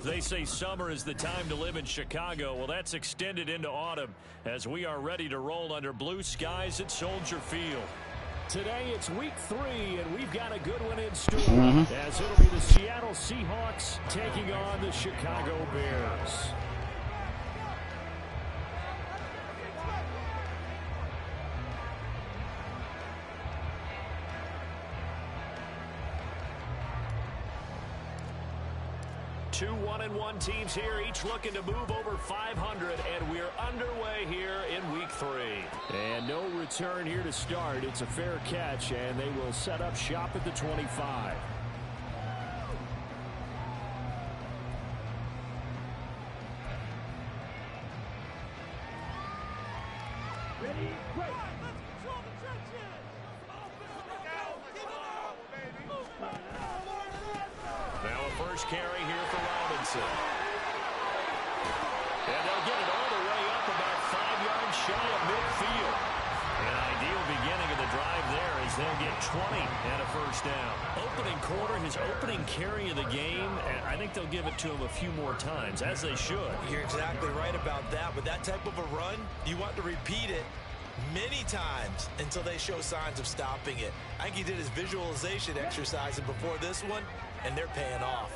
They say summer is the time to live in Chicago. Well, that's extended into autumn as we are ready to roll under blue skies at Soldier Field. Today it's week 3, and we've got a good one in store as it'll be the Seattle Seahawks taking on the Chicago Bears. Two 1-1 teams here, each looking to move over 500, and we're underway here in week 3. And no return here to start. It's a fair catch, and they will set up shop at the 25. Ready, break. Now a first carry here for Robinson. And they'll get it all the way up about 5 yards shy of midfield. An ideal beginning of the drive there as they'll get 20 and a first down. Opening quarter, his opening carry of the game, and I think they'll give it to him a few more times, as they should. You're exactly right about that. With that type of a run, you want to repeat it many times until they show signs of stopping it. I think he did his visualization exercises before this one, and they're paying off.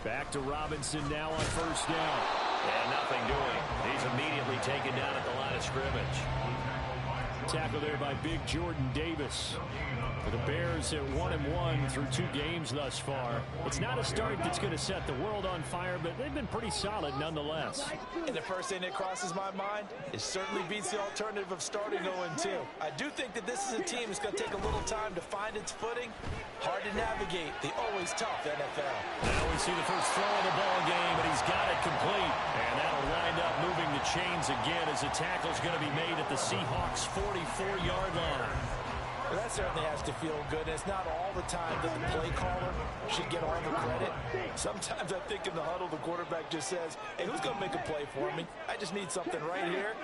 Back to Robinson now on first down. And nothing doing. He's immediately taken down at the line of scrimmage. Tackle there by big Jordan Davis. For the Bears at 1-1 through 2 games thus far. It's not a start that's going to set the world on fire, but they've been pretty solid nonetheless. And the first thing that crosses my mind, it certainly beats the alternative of starting 0-2. I do think that this is a team that's going to take a little time to find its footing. Hard to navigate the always tough NFL. Now we see the first throw of the ball game, and he's got it complete. And that'll wind up moving the chains again as the tackle's going to be made at the Seahawks' 44-yard line. Well, that certainly has to feel good. And it's not all the time that the play caller should get all the credit. Sometimes I think in the huddle, the quarterback just says, hey, who's going to make a play for me? I just need something right here.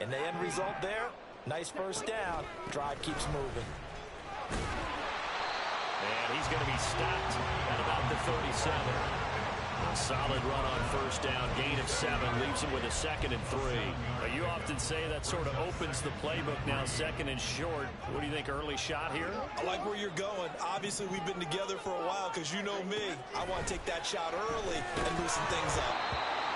And the end result there, nice first down. Drive keeps moving. And he's going to be stopped at about the 37. A solid run on first down, gain of 7, leaves him with a 2nd and 3. But you often say that sort of opens the playbook now, 2nd and short. What do you think, early shot here? I like where you're going. Obviously, we've been together for a while because you know me. I want to take that shot early and loosen things up.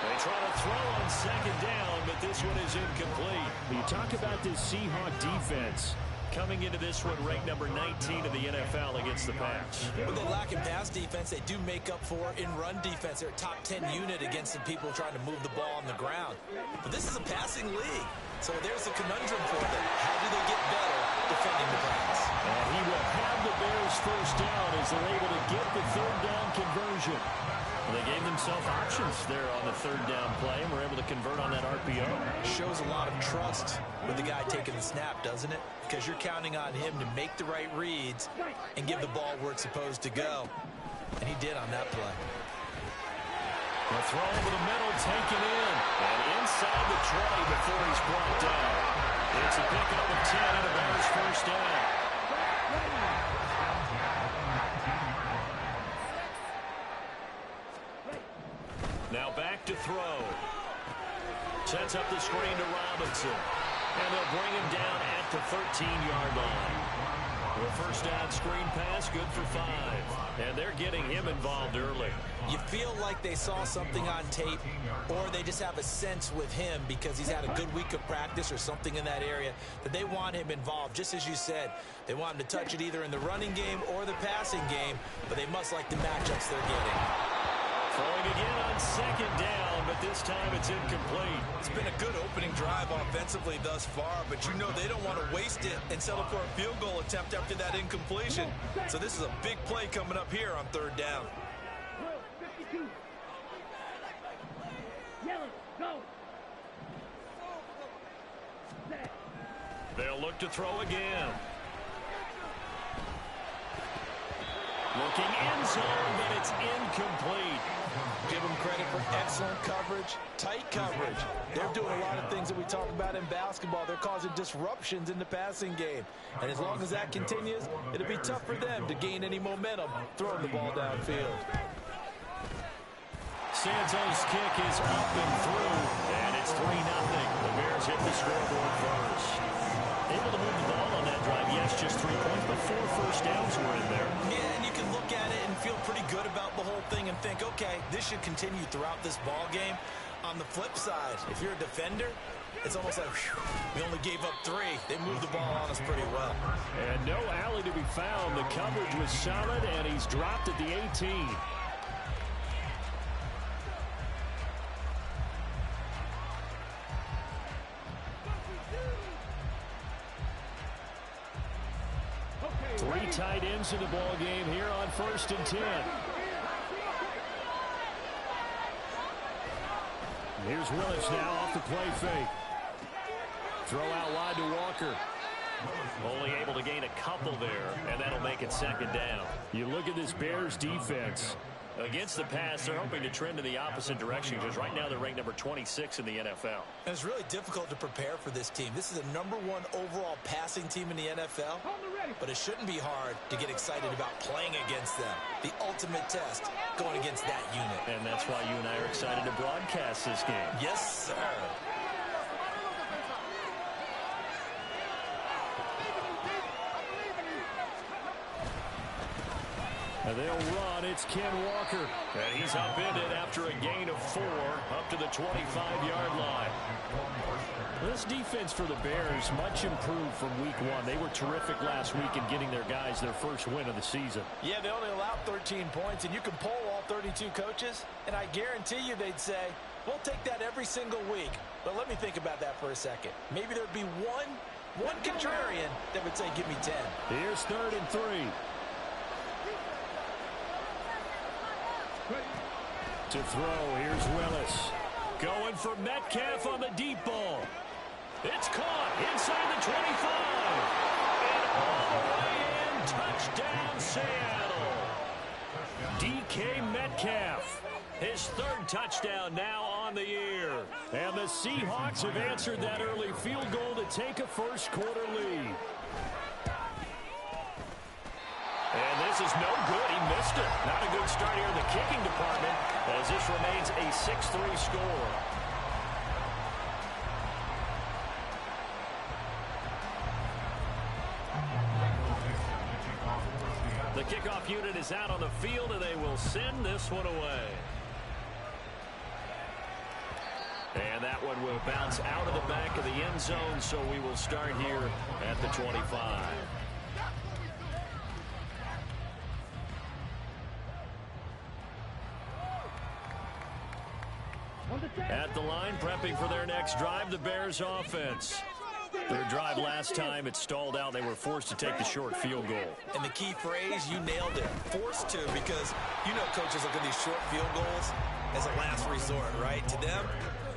They try to throw on 2nd down, but this one is incomplete. You talk about this Seahawk defense. Coming into this one, ranked number 19 of the NFL against the pass. When they lack in pass defense, they do make up for in run defense. They're a top 10 unit against the people trying to move the ball on the ground. But this is a passing league, so there's a conundrum for them. How do they get better defending the pass? And he will have the Bears first down as they're able to get the 3rd down conversion. Well, they gave themselves options there on the 3rd down play and were able to convert on that RPO. Shows a lot of trust with the guy taking the snap, doesn't it? Because you're counting on him to make the right reads and give the ball where it's supposed to go. And he did on that play. The throw over the middle, taken in. And inside the 20 before he's brought down. It's a pickup of 10 and a Bears first down. Now back to throw. Sets up the screen to Robinson. And they'll bring him down at the 13-yard line. The first down screen pass, good for 5. And they're getting him involved early. You feel like they saw something on tape, or they just have a sense with him because he's had a good week of practice or something in that area that they want him involved. Just as you said, they want him to touch it either in the running game or the passing game, but they must like the matchups they're getting. Throwing again on 2nd down, but this time it's incomplete. It's been a good opening drive offensively thus far, but you know they don't want to waste it and settle for a field goal attempt after that incompletion. So this is a big play coming up here on 3rd down. They'll look to throw again. Looking end zone, but it's incomplete. Give them credit for excellent coverage, tight coverage. They're doing a lot of things that we talk about in basketball. They're causing disruptions in the passing game. And as long as that continues, it'll be tough for them to gain any momentum throwing the ball downfield. Sanzo's kick is up and through, and it's 3-0. The Bears hit the scoreboard first. Able to move the ball on that drive. Yes, just 3 points, but 4 first downs were in there. Yeah, and you can look at it and feel pretty good about the whole thing and think, okay, this should continue throughout this ball game. On the flip side, if you're a defender, it's almost like, whew, we only gave up 3. They moved the ball on us pretty well. And no alley to be found. The coverage was solid, and he's dropped at the 18. Three tight ends in the ball game here on 1st and 10. Here's Willis now off the play fake. Throw out wide to Walker. Only able to gain a couple there, and that'll make it 2nd down. You look at this Bears defense. Against the pass, they're hoping to trend in the opposite direction because right now they're ranked number 26 in the NFL. And it's really difficult to prepare for this team. This is a #1 overall passing team in the NFL, but it shouldn't be hard to get excited about playing against them. The ultimate test going against that unit. And that's why you and I are excited to broadcast this game. Yes, sir. And they'll run. It's Ken Walker. And he's upended after a gain of 4 up to the 25-yard line. This defense for the Bears much improved from week 1. They were terrific last week in getting their guys their first win of the season. Yeah, they only allowed 13 points, and you can poll all 32 coaches, and I guarantee you they'd say, we'll take that every single week. But let me think about that for a second. Maybe there'd be one contrarian that would say, give me 10. Here's 3rd and 3. To throw, here's Willis. Going for Metcalf on the deep ball. It's caught inside the 25. And all the way in, touchdown Seattle. DK Metcalf. His 3rd touchdown now on the year. And the Seahawks have answered that early field goal to take a first-quarter lead. And this is no good. He missed it. Not a good start here in the kicking department as this remains a 6-3 score. The kickoff unit is out on the field, and they will send this one away. And that one will bounce out of the back of the end zone, so we will start here at the 25. At the line, prepping for their next drive, the Bears offense. Their drive last time, it stalled out. They were forced to take the short field goal. And the key phrase, you nailed it. Forced to, because you know coaches look at these short field goals as a last resort, right? To them,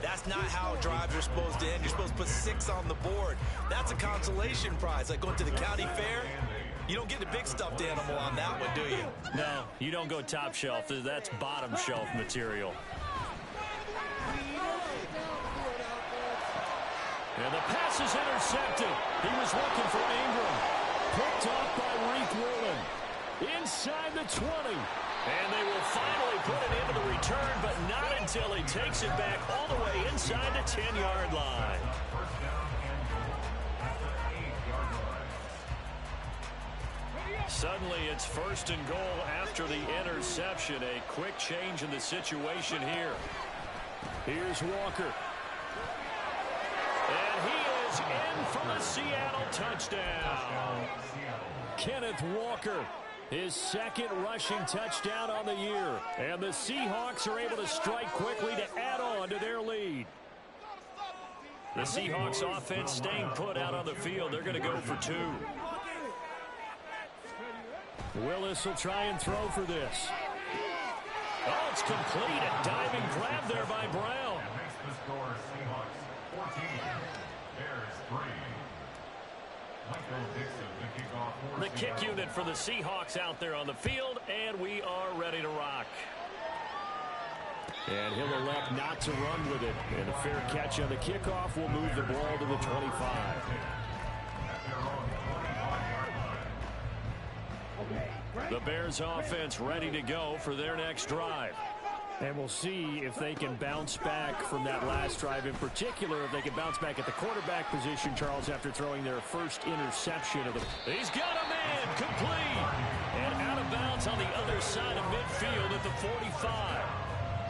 that's not how drives are supposed to end. You're supposed to put 6 on the board. That's a consolation prize, like going to the county fair. You don't get the big stuffed animal on that one, do you? No, you don't go top shelf. That's bottom shelf material. And the pass is intercepted. He was looking for Ingram. Picked off by Reek Woolen. Inside the 20. And they will finally put it into the return, but not until he takes it back all the way inside the 10-yard line. Suddenly it's 1st and goal after the interception. A quick change in the situation here. Here's Walker. And he is in for the Seattle touchdown. Kenneth Walker, his 2nd rushing touchdown on the year. And the Seahawks are able to strike quickly to add on to their lead. The Seahawks offense staying put out on the field. They're going to go for 2. Willis will try and throw for this. Oh, it's complete. A diving grab there by Brown. The kick unit for the Seahawks out there on the field, and we are ready to rock. And he'll elect not to run with it. And a fair catch on the kickoff will move the ball to the 25. The Bears offense ready to go for their next drive. And we'll see if they can bounce back from that last drive. In particular, if they can bounce back at the quarterback position, Charles, after throwing their first interception of the... He's got a man, complete. And out of bounds on the other side of midfield at the 45.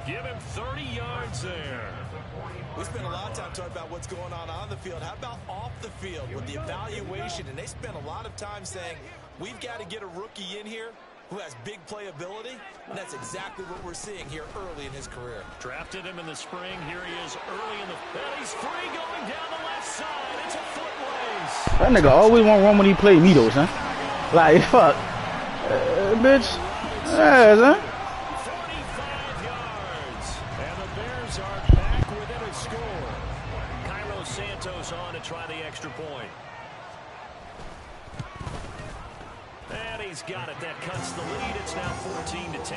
Give him 30 yards there. We spent a lot of time talking about what's going on the field. How about off the field with the evaluation? And they spent a lot of time saying, we've got to get a rookie in here who has big playability, and that's exactly what we're seeing here early in his career. Drafted him in the spring. Here he is early in the... And he's free going down the left side. It's a foot race. That nigga always want to run when he play me, though, son. Like, fuck. Bitch. Yeah, son. 45 yards. And the Bears are back within a score. Cairo Santos on to try the extra point. And he's got it. That cuts the lead. It's now 14-10.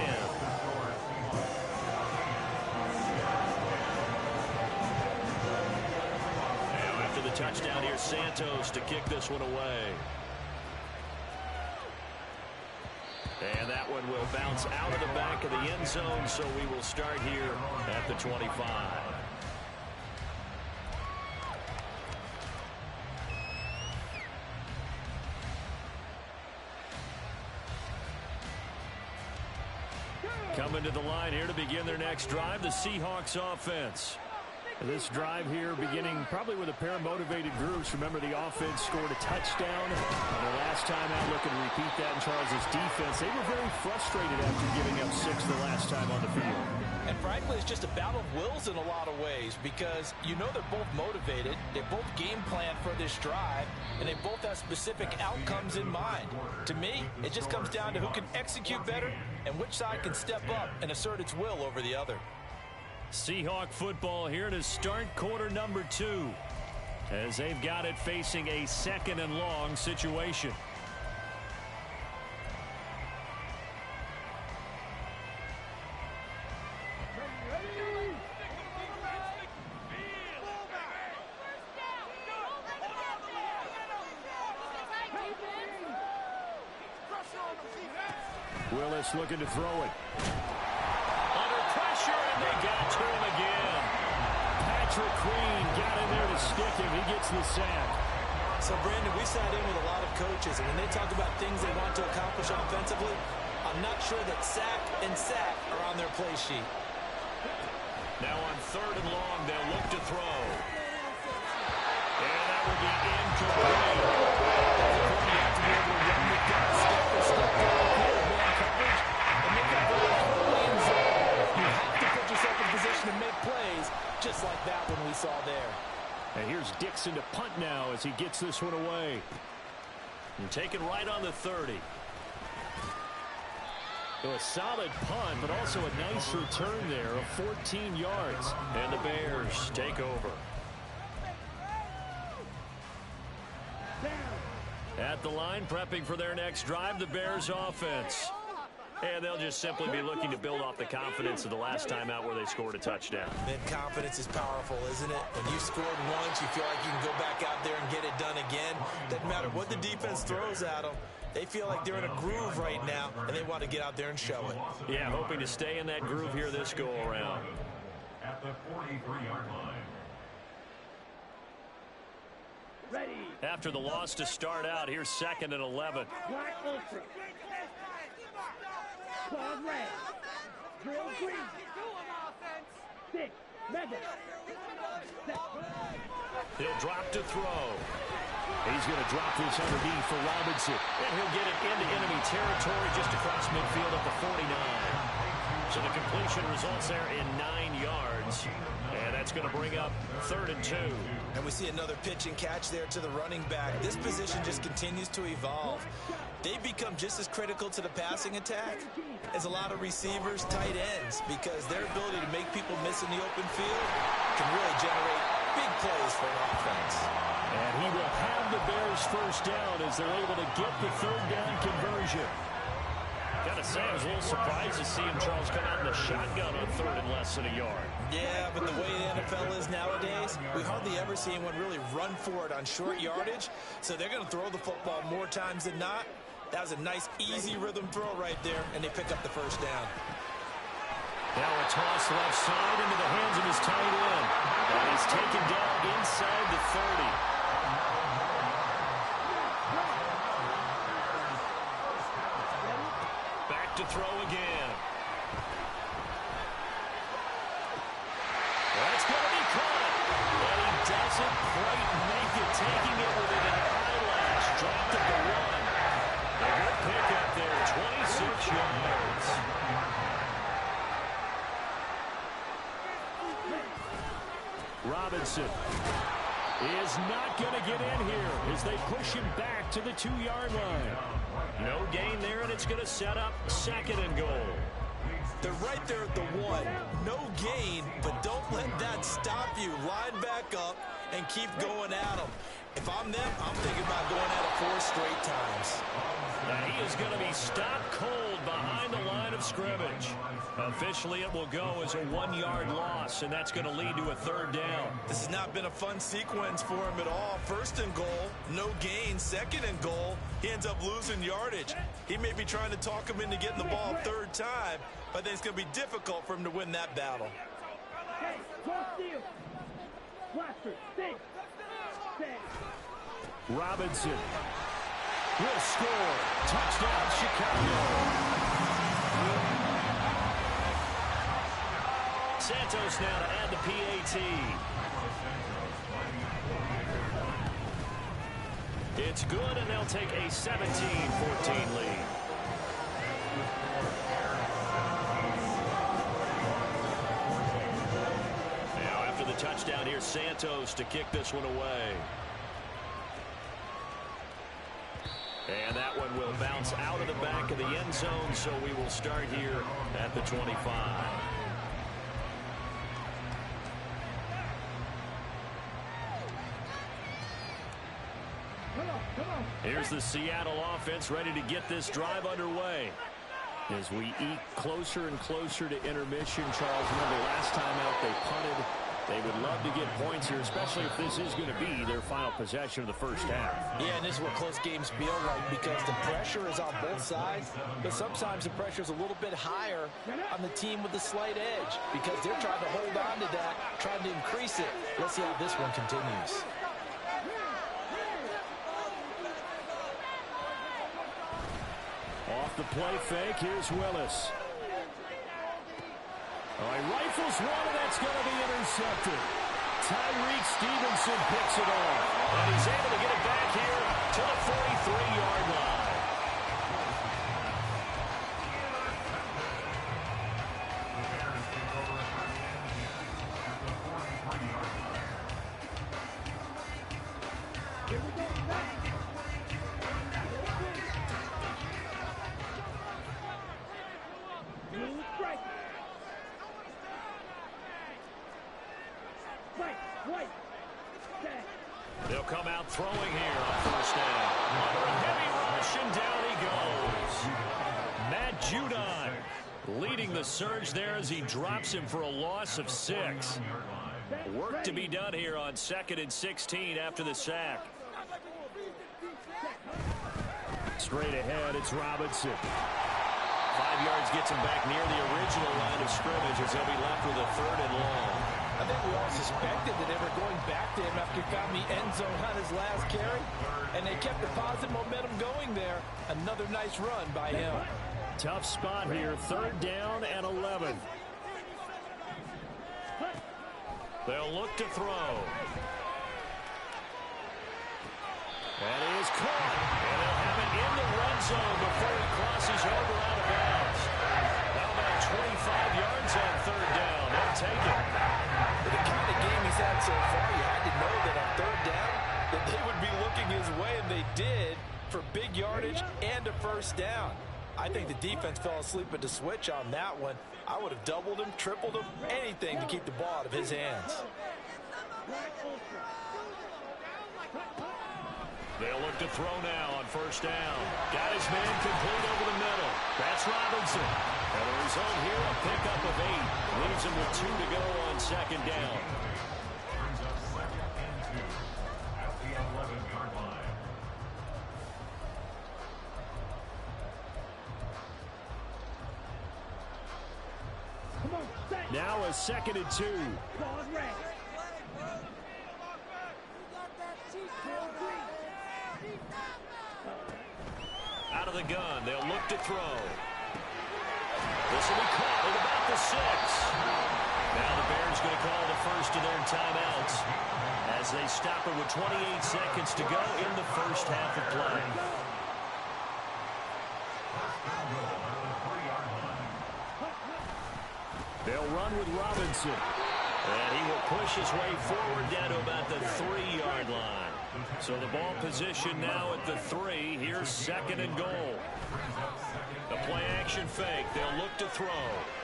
And after the touchdown, here's Santos to kick this one away. And that one will bounce out of the back of the end zone, so we will start here at the 25. Coming to the line here to begin their next drive, the Seahawks offense. This drive here beginning probably with a pair of motivated groups. Remember, the offense scored a touchdown. And the last time out, looking to repeat that in Charles's defense. They were very frustrated after giving up 6 the last time on the field. And frankly, it's just a battle of wills in a lot of ways because you know they're both motivated. They both game plan for this drive, and they both have specific outcomes in mind. To me, it just comes down to who can execute better and which side can step up and assert its will over the other. Seahawk football here to start quarter number 2 as they've got it facing a 2nd and long situation. Willis looking to throw it. They got to him again. Patrick Queen got in there to stick him. He gets the sack. So, Brandon, we sat in with a lot of coaches, and when they talk about things they want to accomplish offensively, I'm not sure that sack and sack are on their play sheet. Now on 3rd and long, they'll look to throw. And that will be incomplete. You have to be able to run the gut, step for step, man coverage, and make that ball totally in zone. You have to put yourself in position to make plays, just like that one we saw there. And here's Dixon to punt now as he gets this one away. And taken right on the 30. So a solid punt, but also a nice return there of 14 yards. And the Bears take over. At the line, prepping for their next drive, the Bears offense. And they'll just simply be looking to build off the confidence of the last time out where they scored a touchdown. And confidence is powerful, isn't it? When you scored once, you feel like you can go back out there and get it done again. Doesn't matter what the defense throws at them. They feel like they're in a groove right now, and they want to get out there and show it. Yeah, hoping to stay in that groove here this go-around. At the 43-yard line. Ready. After the loss to start out, here's 2nd and 11. Black ultra. Claw red. Drill green. 6. Mega. He'll drop to throw. He's going to drop this underneath for Robinson. And he'll get it into enemy territory just across midfield at the 49. So the completion results there in 9 yards. And that's going to bring up 3rd and 2. And we see another pitch and catch there to the running back. This position just continues to evolve. They become just as critical to the passing attack as a lot of receivers, tight ends, because their ability to make people miss in the open field can really generate big plays for an offense. And he will have the Bears first down as they're able to get the 3rd down conversion. Gotta say, I was a little surprised to see him, Charles, come out in the shotgun on 3rd and less than a yard. Yeah, but the way the NFL is nowadays, we hardly ever see anyone really run for it on short yardage. So they're going to throw the football more times than not. That was a nice, easy rhythm throw right there, and they pick up the first down. Now a toss left side into the hands of his tight end. And he's taken down inside the 30. To throw again. That's going to be caught. And he doesn't quite make it, taking it within an eyelash. Dropped at the 1. A good pickup there, 26 yards. Robinson is not going to get in here as they push him back to the 2-yard line. No gain there, and it's going to set up 2nd and goal. They're right there at the 1. No gain, but don't let that stop you. Line back up and keep going at them. If I'm them, I'm thinking about going at it 4 straight times. Now he is going to be stopped cold behind the line of scrimmage. Officially, it will go as a 1-yard loss, and that's going to lead to a 3rd down. This has not been a fun sequence for him at all. 1st and goal, no gain. 2nd and goal, he ends up losing yardage. He may be trying to talk him into getting the ball 3rd time, but I think it's going to be difficult for him to win that battle. Hey, cross steal. Blaster, stay. Robinson will score. Touchdown, Chicago. Santos now to add the PAT. It's good, and they'll take a 17-14 lead. Now after the touchdown, here's Santos to kick this one away. And that one will bounce out of the back of the end zone, so we will start here at the 25. Here's the Seattle offense ready to get this drive underway. As we eke closer and closer to intermission, Charles, remember last time out they punted. They would love to get points here, especially if this is going to be their final possession of the first half. Yeah, and this is what close games feel like because the pressure is on both sides, but sometimes the pressure is a little bit higher on the team with the slight edge because they're trying to hold on to that, trying to increase it. Let's see how this one continues. Off the play fake, here's Willis. He rifles one, and that's going to be intercepted. Tyreek Stevenson picks it off, and he's able to get it back here to the 43-yard line. They'll come out throwing here on first down. Under a heavy rush, and down he goes. Matt Judon leading the surge there as he drops him for a loss of 6. Work to be done here on 2nd and 16 after the sack. Straight ahead, it's Robinson. 5 yards gets him back near the original line of scrimmage as he'll be left with a 3rd and long. I think we all suspected that they were going back to him after he found the end zone on his last carry, and they kept the positive momentum going there. Another nice run by him. Tough spot here, 3rd down and 11. They'll look to throw. That is caught, and they'll have it in the red zone before he crosses over out of bounds. Now about 25 yards on 3rd down. They'll take it. The kind of game he's had so far, you had to know that on 3rd down that they would be looking his way, and they did for big yardage and a first down. I think the defense fell asleep at the switch on that one. I would have doubled him, tripled him, anything to keep the ball out of his hands. They'll look to throw now on first down. Got his man complete over the middle. That's Robinson. And the result here, a pickup of 8. Leaves him with 2 to go on second down. Now a 2nd and 2. Out of the gun, they'll look to throw. This will be caught at about the 6. Now the Bears going to call the first of their timeouts as they stop it with 28 seconds to go in the first half of play. They'll run with Robinson. And he will push his way forward down to about the 3-yard line. So the ball position now at the 3. Here's 2nd and goal. The play action fake. They'll look to throw.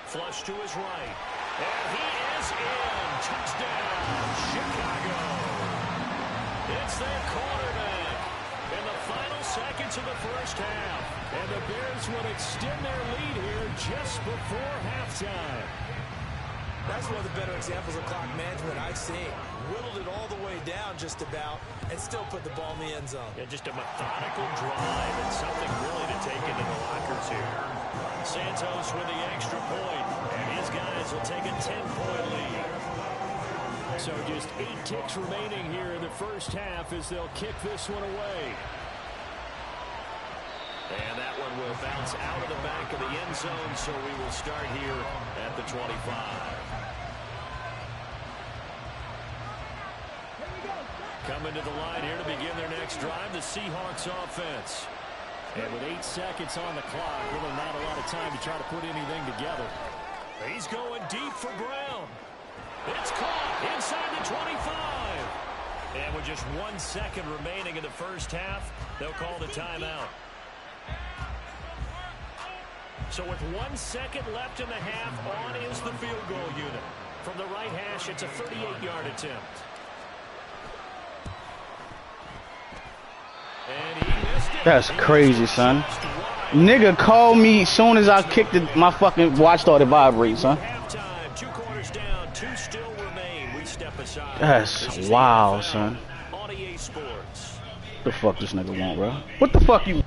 Flush to his right. And he is in. Touchdown, Chicago. It's their quarterback in the final seconds of the first half. And the Bears will extend their lead here just before halftime. That's one of the better examples of clock management I've seen. Whittled it all the way down just about and still put the ball in the end zone. Yeah, just a methodical drive and something really to take into the lockers here. Santos with the extra point, and his guys will take a 10-point lead. So just 8 ticks remaining here in the first half as they'll kick this one away. And that one will bounce out of the back of the end zone, so we will start here at the 25. Coming to the line here to begin their next drive, the Seahawks offense. And with 8 seconds on the clock, really not a lot of time to try to put anything together. He's going deep for Brown. It's caught inside the 25. And with just 1 second remaining in the first half, they'll call the timeout. So with 1 second left in the half, on is the field goal unit. From the right hash, it's a 38-yard attempt. And he missed it. That's crazy, son. Nigga called me as soon as I kicked it, my fucking watch started vibrating, son. Halftime, 2 quarters down, 2 still remain. We step aside. That's wild, son. On EA Sports. What the fuck this nigga want, bro? What the fuck you...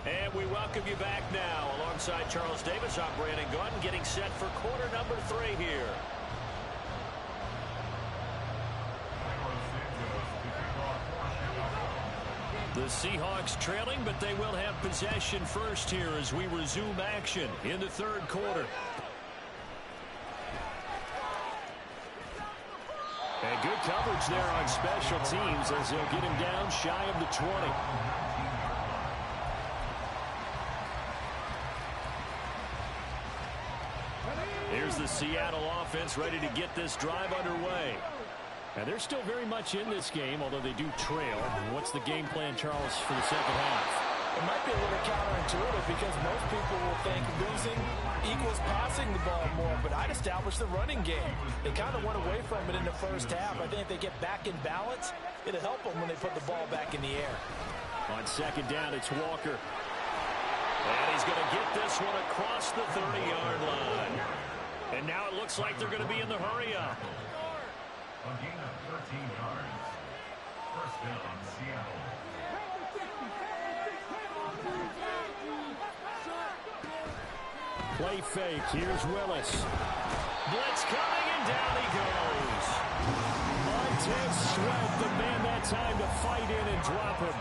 And we welcome you back now. Alongside Charles Davis, I'm Brandon Gunn, getting set for quarter number 3 here. The Seahawks trailing, but they will have possession first here as we resume action in the third quarter. And good coverage there on special teams as they'll get him down shy of the 20. Here's the Seattle offense ready to get this drive underway. And they're still very much in this game, although they do trail. What's the game plan, Charles, for the second half? It might be a little counterintuitive because most people will think losing equals passing the ball more, but I'd establish the running game. They kind of went away from it in the first half. I think if they get back in balance, it'll help them when they put the ball back in the air. On second down, it's Walker. And he's going to get this one across the 30-yard line. And now it looks like they're going to be in the hurry-up. A gain of 13 yards. First down, Seattle. Play fake. Here's Willis. Blitz coming, and down he goes. Montez Sweat, the man that time to fight in and drop him.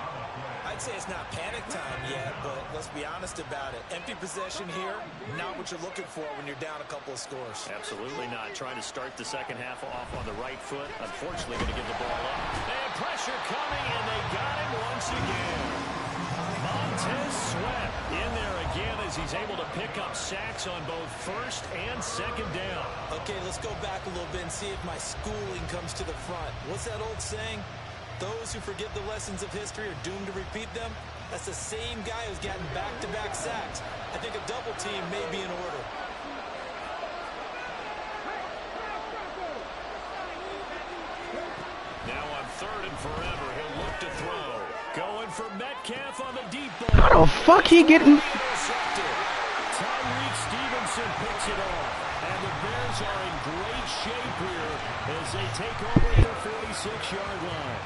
I'd say it's not panic time yet, but let's be honest about it. Empty possession here, not what you're looking for when you're down a couple of scores. Absolutely not. Trying to start the second half off on the right foot. Unfortunately, going to give the ball up. And pressure coming, and they got him once again. Montez Sweat in there again as he's able to pick up sacks on both first and second down. Okay, let's go back a little bit and see if my schooling comes to the front. What's that old saying? Those who forget the lessons of history are doomed to repeat them. That's the same guy who's gotten back-to-back sacks. I think a double team may be in order. forever. He'll look to throw. Going for Metcalf on the deep ball. How the fuck he getting? Tyreek Stevenson picks it off. And the Bears are in great shape here as they take over at the 46-yard line.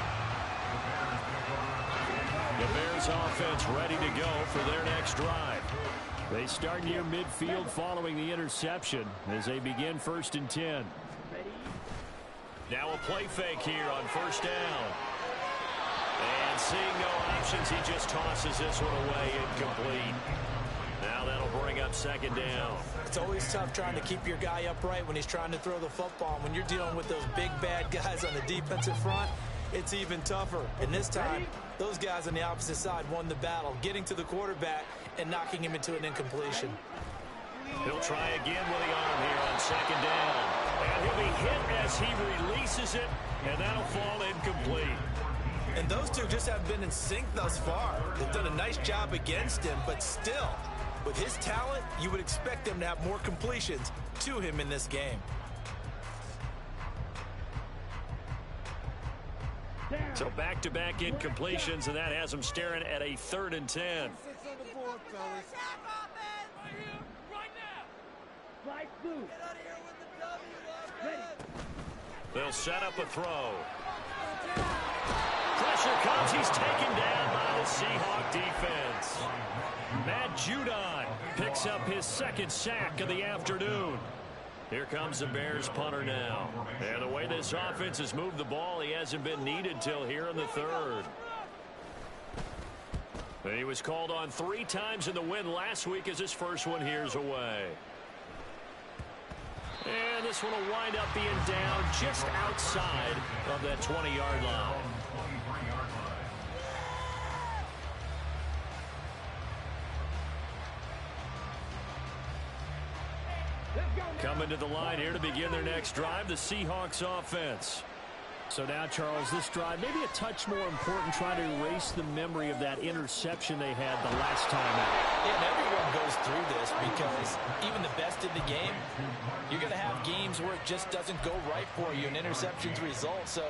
The Bears offense ready to go for their next drive. They start near midfield following the interception as they begin 1st and 10. Now a play fake here on 1st down. And seeing no options, he just tosses this one away, incomplete. Now that'll bring up 2nd down. It's always tough trying to keep your guy upright when he's trying to throw the football. When you're dealing with those big bad guys on the defensive front, it's even tougher. And this time, those guys on the opposite side won the battle, getting to the quarterback and knocking him into an incompletion. He'll try again with the arm here on 2nd down. And he'll be hit as he releases it, and that'll fall incomplete. And those two just have been in sync thus far. They've done a nice job against him, but still, with his talent, you would expect them to have more completions to him in this game. So back-to-back incompletions, and that has him staring at a 3rd and 10. They'll set up a throw. Pressure comes. He's taken down by the Seahawk defense. Matt Judon picks up his 2nd sack of the afternoon. Here comes the Bears punter now. And the way this offense has moved the ball, he hasn't been needed till here in the 3rd. He was called on 3 times in the win last week as his first one here's away. And this one will wind up being down just outside of that 20-yard line. Coming to the line here to begin their next drive, the Seahawks offense. So now, Charles, this drive maybe a touch more important, trying to erase the memory of that interception they had the last time out. Yeah, and everyone goes through this because even the best in the game, you're going to have games where it just doesn't go right for you and interceptions result. So,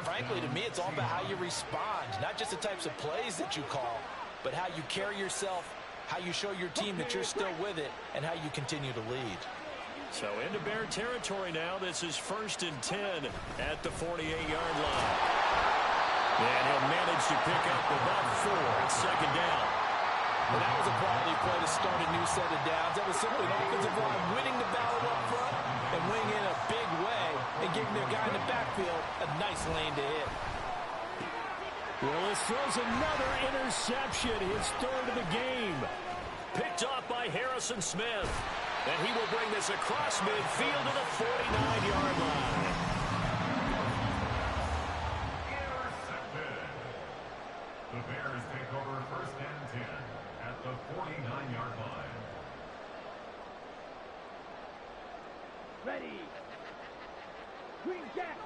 frankly, to me, it's all about how you respond, not just the types of plays that you call, but how you carry yourself, how you show your team that you're still with it, and how you continue to lead. So into Bear territory now. This is 1st and 10 at the 48-yard line. And he'll manage to pick up about 4 at 2nd down. Well, that was a quality play to start a new set of downs. That was simply an offensive line winning the battle up front and winning in a big way and giving their guy in the backfield a nice lane to hit. Willis throws another interception, his 3rd of the game. Picked off by Harrison Smith. And he will bring this across midfield to the 49-yard line. Intercepted. The Bears take over 1st and 10 at the 49-yard line. Ready. Green Jack.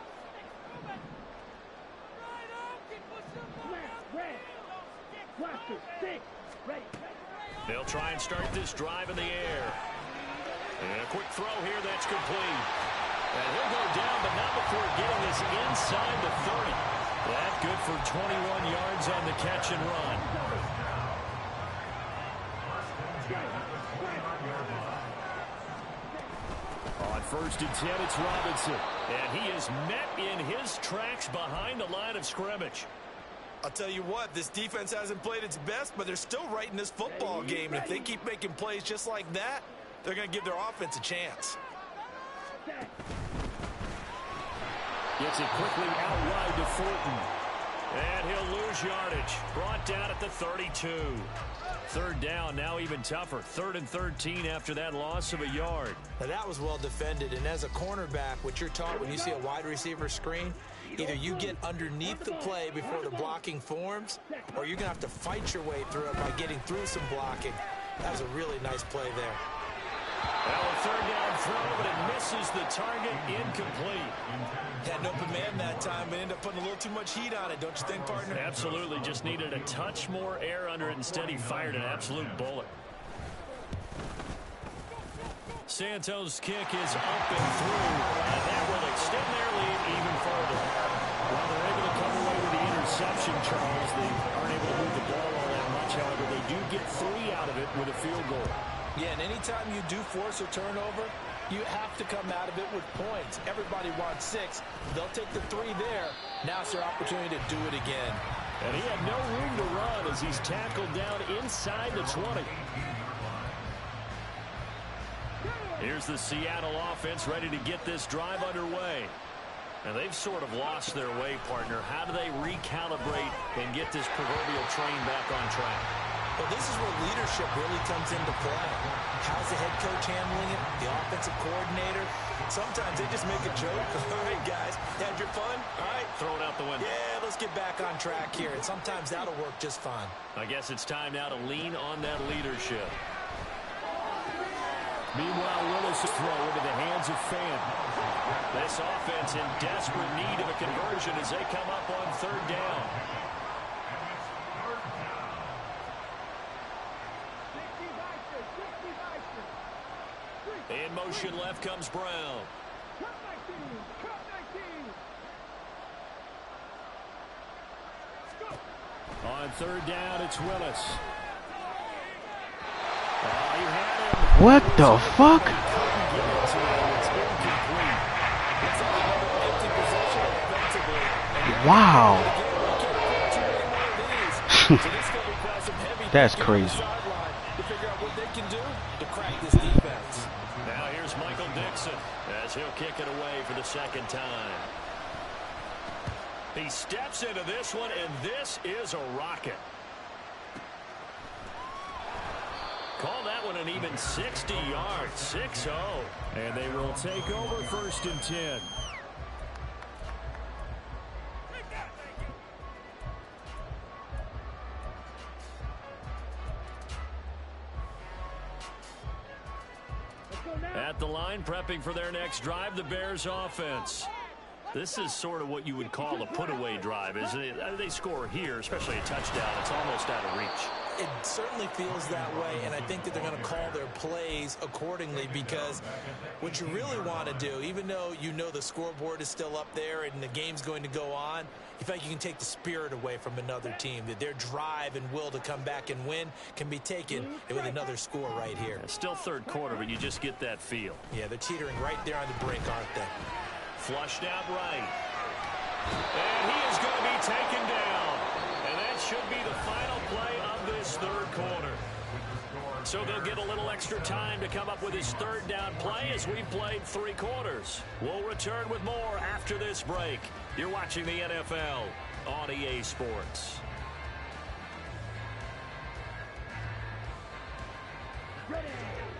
Smash, red. Blaster, 6. Ready. They'll try and start this drive in the air. And a quick throw here that's complete. And he'll go down, but not before getting this inside the 30. That good for 21 yards on the catch and run. On 1st and 10, it's Robinson. And he is met in his tracks behind the line of scrimmage. I'll tell you what, this defense hasn't played its best, but they're still right in this football game. And if they keep making plays just like that, they're going to give their offense a chance. Gets it quickly out wide to Fulton. And he'll lose yardage. Brought down at the 32. 3rd down, now even tougher. 3rd and 13 after that loss of a yard. Now that was well defended, and as a cornerback, what you're taught when you see a wide receiver screen, either you get underneath the play before the blocking forms, or you're going to have to fight your way through it by getting through some blocking. That was a really nice play there. Well, a 3rd down throw, but it misses the target, incomplete. Had an open man that time, but ended up putting a little too much heat on it, don't you think, partner? Absolutely, just needed a touch more air under it. Instead, he fired an absolute bullet. Santos' kick is up and through, and that will extend their lead even further. Well, they're able to come away with the interception, Charles. They aren't able to move the ball all that much. However, they do get 3 out of it with a field goal. Yeah, and anytime you do force a turnover, you have to come out of it with points. Everybody wants 6. They'll take the 3 there. Now it's their opportunity to do it again. And he had no room to run as he's tackled down inside the 20. Here's the Seattle offense ready to get this drive underway. And they've sort of lost their way, partner. How do they recalibrate and get this proverbial train back on track? Well, this is where leadership really comes into play. How's the head coach handling it? The offensive coordinator? Sometimes they just make a joke. All right, guys, had your fun? All right. Throw it out the window. Yeah, let's get back on track here. And sometimes that'll work just fine. I guess it's time now to lean on that leadership. Meanwhile, Willis' throw into the hands of Fan. This offense in desperate need of a conversion as they come up on 3rd down. In motion left comes Brown. On 3rd down, it's Willis. He had him. What the fuck? Wow. That's crazy. Now here's Michael Dixon as he'll kick it away for the 2nd time. He steps into this one, and this is a rocket. Call that one an even 60 yards, 6-0. And they will take over 1st and 10. At the line, prepping for their next drive, the Bears offense. This is sort of what you would call a put-away drive, isn't it? They score here, especially a touchdown. It's almost out of reach. It certainly feels that way, and I think that they're going to call their plays accordingly because what you really want to do, even though you know the scoreboard is still up there and the game's going to go on, you feel like you can take the spirit away from another team, that their drive and will to come back and win can be taken with another score right here. It's still 3rd quarter, but you just get that feel. Yeah, they're teetering right there on the brink, aren't they? Flushed out right. And he is going to be taken down. And that should be the final play of this 3rd quarter. So they'll get a little extra time to come up with his 3rd down play as we've played 3 quarters. We'll return with more after this break. You're watching the NFL on EA Sports.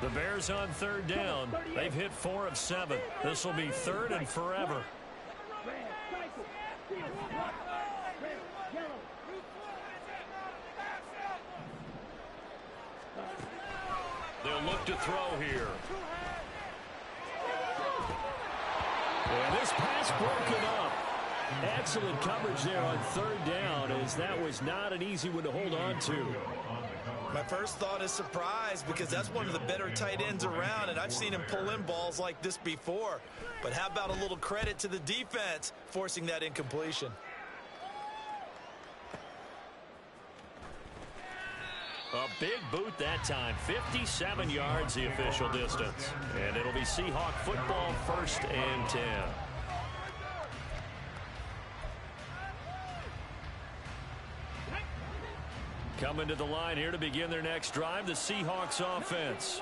The Bears on 3rd down. They've hit 4 of 7. This will be 3rd and forever. They'll look to throw here. And this pass broken up. Excellent coverage there on 3rd down, as that was not an easy one to hold on to. My first thought is surprise because that's one of the better tight ends around, and I've seen him pull in balls like this before. But how about a little credit to the defense forcing that incompletion? A big boot that time. 57 yards the official distance. And it'll be Seahawk football 1st and 10. Coming to the line here to begin their next drive, the Seahawks offense.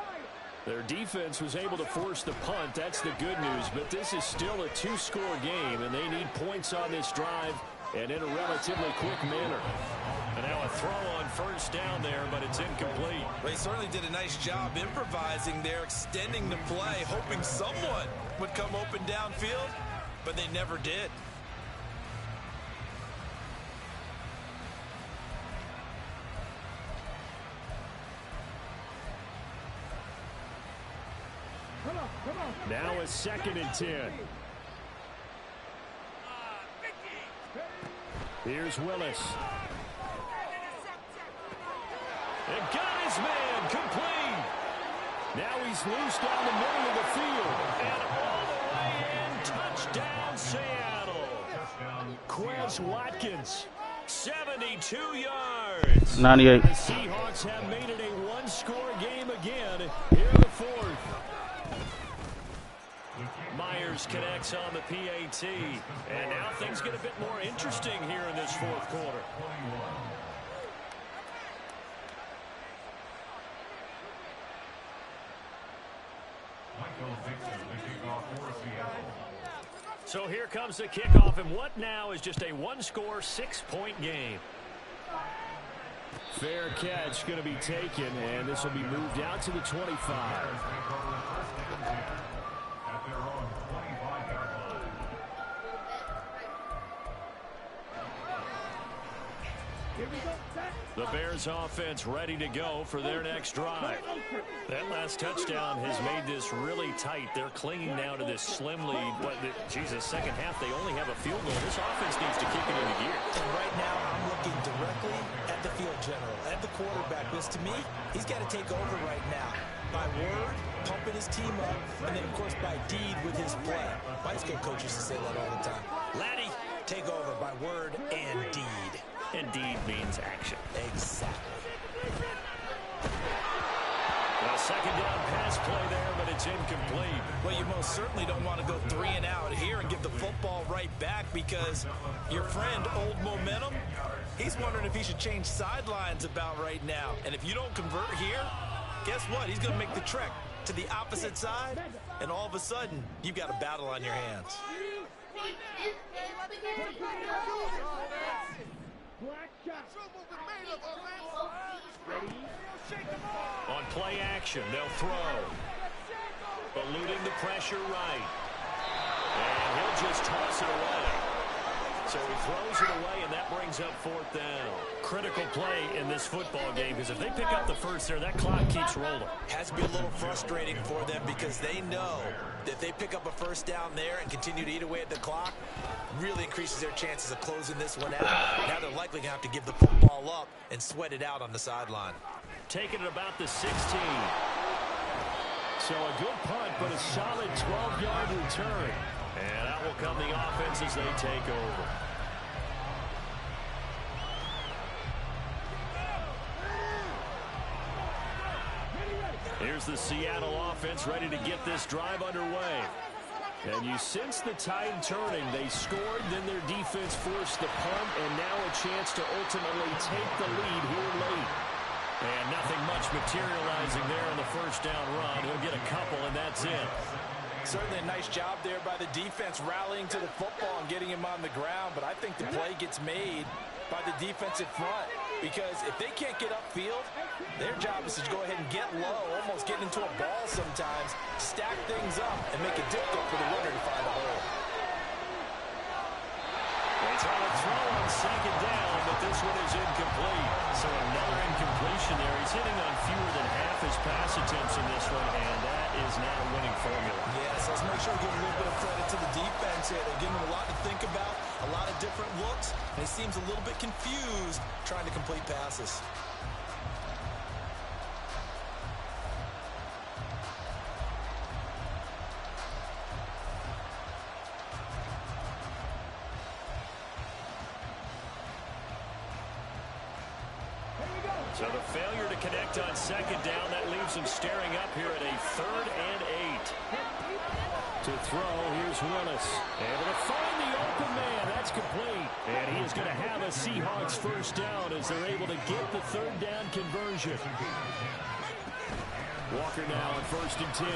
Their defense was able to force the punt. That's the good news. But this is still a 2-score game, and they need points on this drive and in a relatively quick manner. And now a throw on 1st down there, but it's incomplete. Well, he certainly did a nice job improvising there, extending the play, hoping someone would come open downfield, but they never did. Now a 2nd and 10. Here's Willis. And got his man complete. Now he's loose down the middle of the field. And all the way in, touchdown Seattle. Quez Watkins 72 yards. 98. The Seahawks have made it a one-score game again here in the fourth. Myers connects on the PAT. And now things get a bit more interesting here in this fourth quarter. So here comes the kickoff, and what now is just a one-score, 6-point game. Fair catch going to be taken, and this will be moved out to the 25. The Bears offense ready to go for their next drive. That last touchdown has made this really tight. They're clinging now to this slim lead. But, Jesus, second half, they only have a field goal. This offense needs to kick it into gear. And right now, I'm looking directly at the field general, at the quarterback. Because to me, he's got to take over right now. By word, pumping his team up, and then, of course, by deed with his play. My high school coach used to say that all the time. Laddie, take over by word and deed. And deed means action. Exactly. A second down pass play there, but it's incomplete. Well, you most certainly don't want to go 3 and out here and give the football right back because your friend, Old Momentum, he's wondering if he should change sidelines about right now. And if you don't convert here, guess what? He's going to make the trek to the opposite side, and all of a sudden, you've got a battle on your hands. On play action, they'll throw. Eluding the pressure right. And he'll just toss it away. So he throws it away, and that brings up fourth down. Critical play in this football game, because if they pick up the first there, that clock keeps rolling. Has to be a little frustrating for them because they know that if they pick up a first down there and continue to eat away at the clock, really increases their chances of closing this one out. Now they're likely going to have to give the football up and sweat it out on the sideline. Taking it about the 16. So a good punt, but a solid 12-yard return. And out will come the offense as they take over. Here's the Seattle offense ready to get this drive underway. And you sense the tide turning. They scored, then their defense forced the punt, and now a chance to ultimately take the lead here late. And nothing much materializing there in the first down run. He'll get a couple, and that's it. Certainly a nice job there by the defense rallying to the football and getting him on the ground, but I think the play gets made by the defensive front because if they can't get upfield, their job is to go ahead and get low, almost get into a ball sometimes, stack things up, and make it difficult for the runner to find a hole. They try to throw on second down, but this one is incomplete. So another incompletion there. He's hitting on fewer than half his pass attempts in this one, and that is not a winning formula. Yes, let's make sure we give a little bit of credit to the defense here. They're giving him a lot to think about, a lot of different looks, and he seems a little bit confused trying to complete passes. So the failure to connect on second down, that leaves him staring up here at a 3rd and 8. To throw, here's Willis. Able to find the open man. That's complete. And he is going to have a Seahawks first down as they're able to get the 3rd down conversion. Walker now on 1st and 10.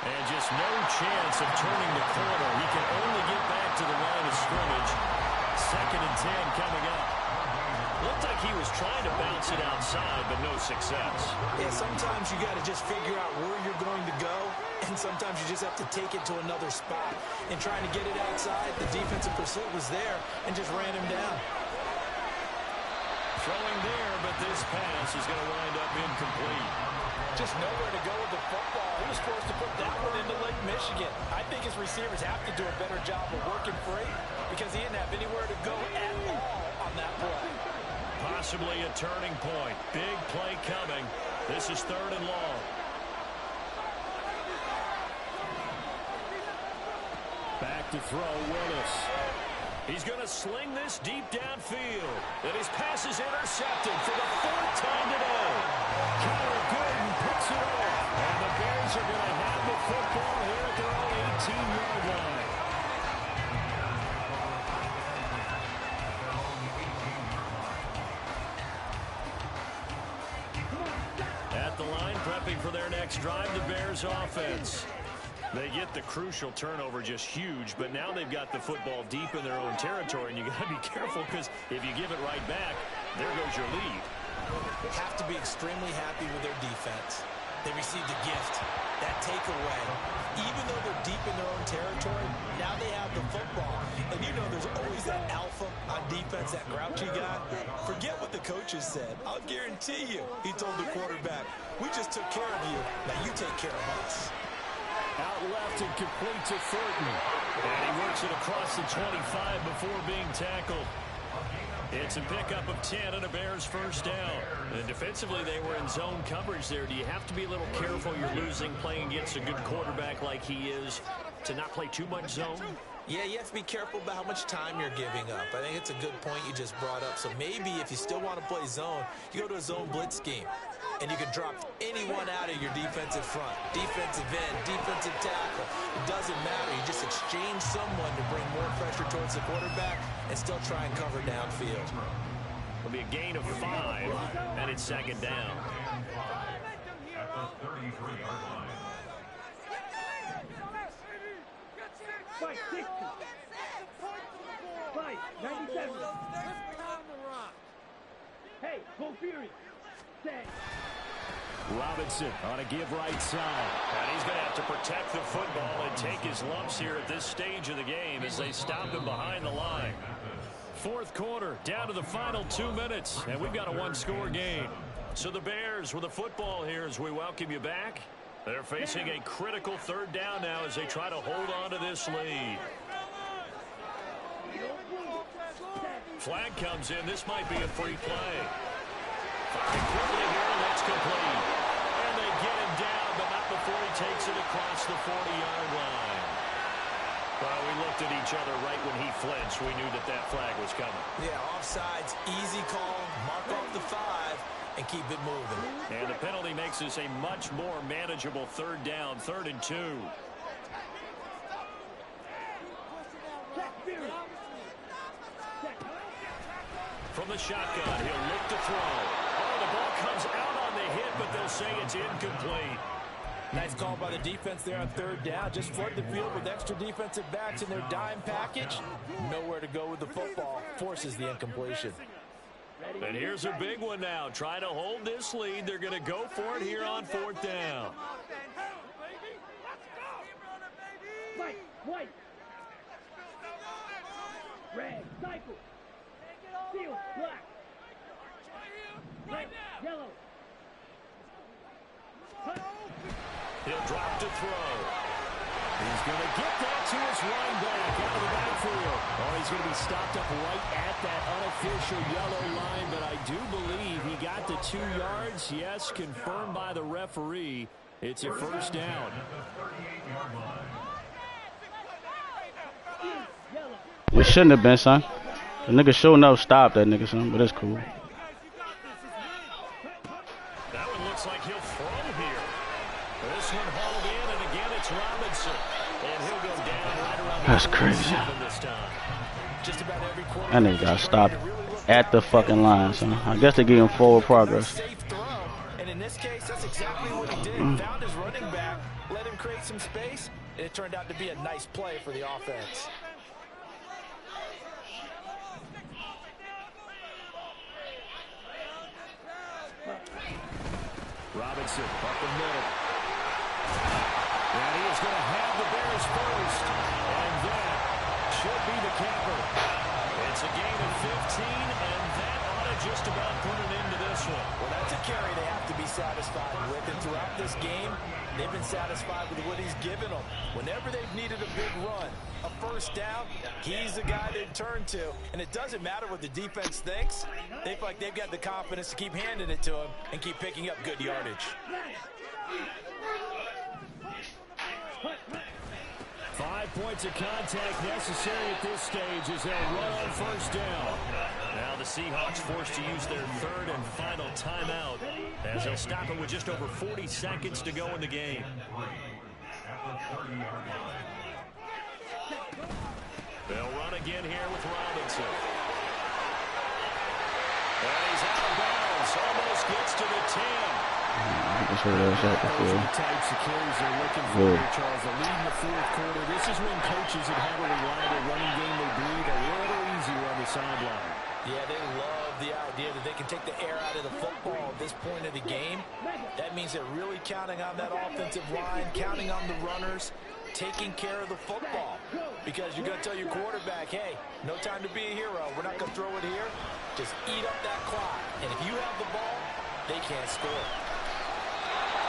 And just no chance of turning the corner. He can only get back to the line of scrimmage. 2nd and 10 coming up. Looked like he was trying to bounce it outside, but no success. Yeah, sometimes you got to just figure out where you're going to go, and sometimes you just have to take it to another spot. And trying to get it outside, the defensive pursuit was there and just ran him down. Throwing there, but this pass is going to wind up incomplete. Just nowhere to go with the football. He was forced to put that one into Lake Michigan. I think his receivers have to do a better job of working free because he didn't have anywhere to go at all on that play. Possibly a turning point. Big play coming. This is 3rd and long. Back to throw, Willis. He's going to sling this deep downfield. And his pass is intercepted for the 4th time today. Kyler Gooden picks it off. And the Bears are going to have the football here at their own 18-yard line. At the line, prepping for their next drive, the Bears offense. They get the crucial turnover, just huge, but now they've got the football deep in their own territory, and you got to be careful because if you give it right back, there goes your lead. They have to be extremely happy with their defense. They received a gift, that takeaway. Even though they're deep in their own territory, now they have the football. And you know there's always that alpha on defense, that grouchy guy. Forget what the coaches said. I'll guarantee you, he told the quarterback, we just took care of you, now you take care of us. Out left and complete to Thornton. And he works it across the 25 before being tackled. It's a pickup of 10 and a Bears first down. And defensively, they were in zone coverage there. Do you have to be a little careful you're losing playing against a good quarterback like he is to not play too much zone? Yeah, you have to be careful about how much time you're giving up. I think it's a good point you just brought up. So maybe if you still want to play zone, you go to a zone blitz scheme. And you can drop anyone out of your defensive front. Defensive end, defensive tackle. It doesn't matter. You just exchange someone to bring more pressure towards the quarterback and still try and cover downfield. It'll be a gain of 5, and it's 2nd down. At the 33-yard line. Fight 60. Fight 97. Hey, go Fury. Robinson on a give right side. And he's going to have to protect the football and take his lumps here at this stage of the game as they stop him behind the line. 4th quarter, down to the final 2 minutes, and we've got a 1-score game. So the Bears with the football here as we welcome you back. They're facing a critical 3rd down now as they try to hold on to this lead. Flag comes in. This might be a free play. Firing quickly here, and that's complete. And they get him down, but not before he takes it across the 40-yard line. Well, we looked at each other right when he flinched. We knew that that flag was coming. Yeah, offsides, easy call, mark off the 5, and keep it moving. And the penalty makes this a much more manageable 3rd down, 3rd and 2. From the shotgun, he'll look to throw. Oh, the ball comes out on the hit, but they'll say it's incomplete. Nice call by the defense there on 3rd down. Just flood the field with extra defensive backs in their dime package. Nowhere to go with the football. Forces the incompletion. And here's a big one now. Trying to hold this lead. They're going to go for it here on 4th down. White, white. Red, cycle. Steel, black. Red, yellow. He'll drop to throw. He's going to get that to his running back out of the backfield. Oh, he's going to be stopped up right at that unofficial yellow line, but I do believe he got the 2 yards. Yes, confirmed by the referee. It's a 1st down. It shouldn't have been, son. The nigga sure enough stopped that nigga, son, but it's cool. That one looks like he'll throw here. This one hauled in, and again it's Robinson. And he'll go down right around the That's crazy. this time. Just about every quarter. That nigga got stopped at the fucking line, son. I guess they gave him forward progress. Safe throw, and in this case, that's exactly what he did. Found his running back, let him create some space, and it turned out to be a nice play for the offense. Robinson up the middle. And he is going to have the Bears first. And that should be the capper. It's a gain of 15, and that ought to just about put an end to this one. Well, that's a carry they have to be satisfied with. And throughout this game, they've been satisfied with what he's given them. Whenever they've needed a big run, a 1st down, he's the guy they've turned to. And it doesn't matter what the defense thinks. They feel like they've got the confidence to keep handing it to him and keep picking up good yardage. 5 points of contact necessary at this stage as they'll run on first down. Now the Seahawks forced to use their third and final timeout as they'll stop it with just over 40 seconds to go in the game. They'll run again here with Robinson. And he's out of bounds. Almost gets to the 10. Just heard that shot before. The types of carries they're looking for, Charles. The lead in the fourth quarter. This is when coaches that have a reliable running game they breathe a little easier on the sideline. Yeah, they love the idea that they can take the air out of the football at this point of the game. That means they're really counting on that offensive line, counting on the runners, taking care of the football. Because you're going to tell your quarterback, hey, no time to be a hero. We're not going to throw it here. Just eat up that clock. And if you have the ball, they can't score.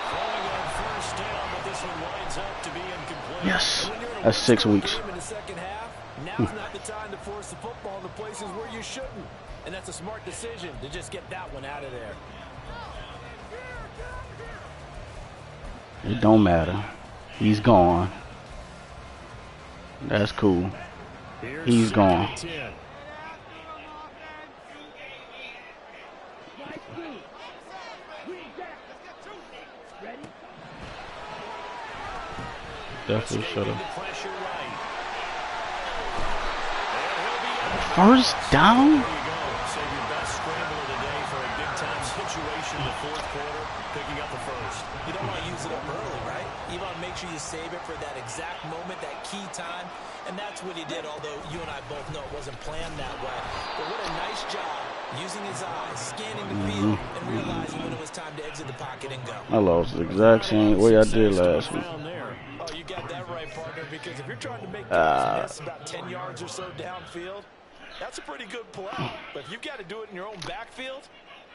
Throwing on first down, but this one winds up to be incomplete. Yes, that's 6 weeks. In the second half, now's not the time to force the football in the places where you shouldn't. And that's a smart decision to just get that one out of there. It don't matter. He's gone. That's cool. He's gone. Definitely should have. First down? Save your best scrambler today for a big-time situation in the fourth quarter, picking up the first. You don't want to use it up early, right? You want to make sure you save it for that exact moment, that key time. And that's what he did, although you and I both know it wasn't planned that way. But what a nice job using his eyes, scanning the field, and realizing when it was time to exit the pocket and go. I lost the exact same way I did last week. Oh, you got that right, partner, because if you're trying to make guys miss about 10 yards or so downfield, that's a pretty good play. But if you've got to do it in your own backfield,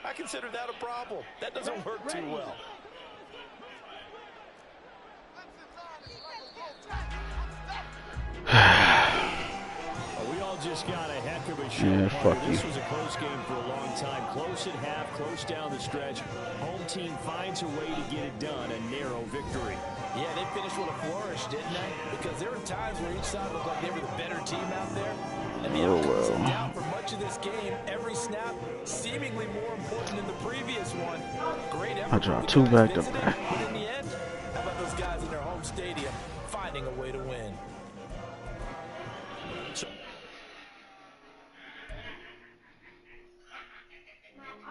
I consider that a problem. That doesn't work too well. We all just got a heck of a show. Yeah, fuck you. This was a close game for a long time. Close at half, close down the stretch. Home team finds a way to get it done. A narrow victory. Yeah, they finished with a flourish, didn't they? Because there were times where each side looked like they were the better team out there. And the outcomes in doubt for much of this game. Every snap seemingly more important than the previous one. Great effort. I dropped two back to back.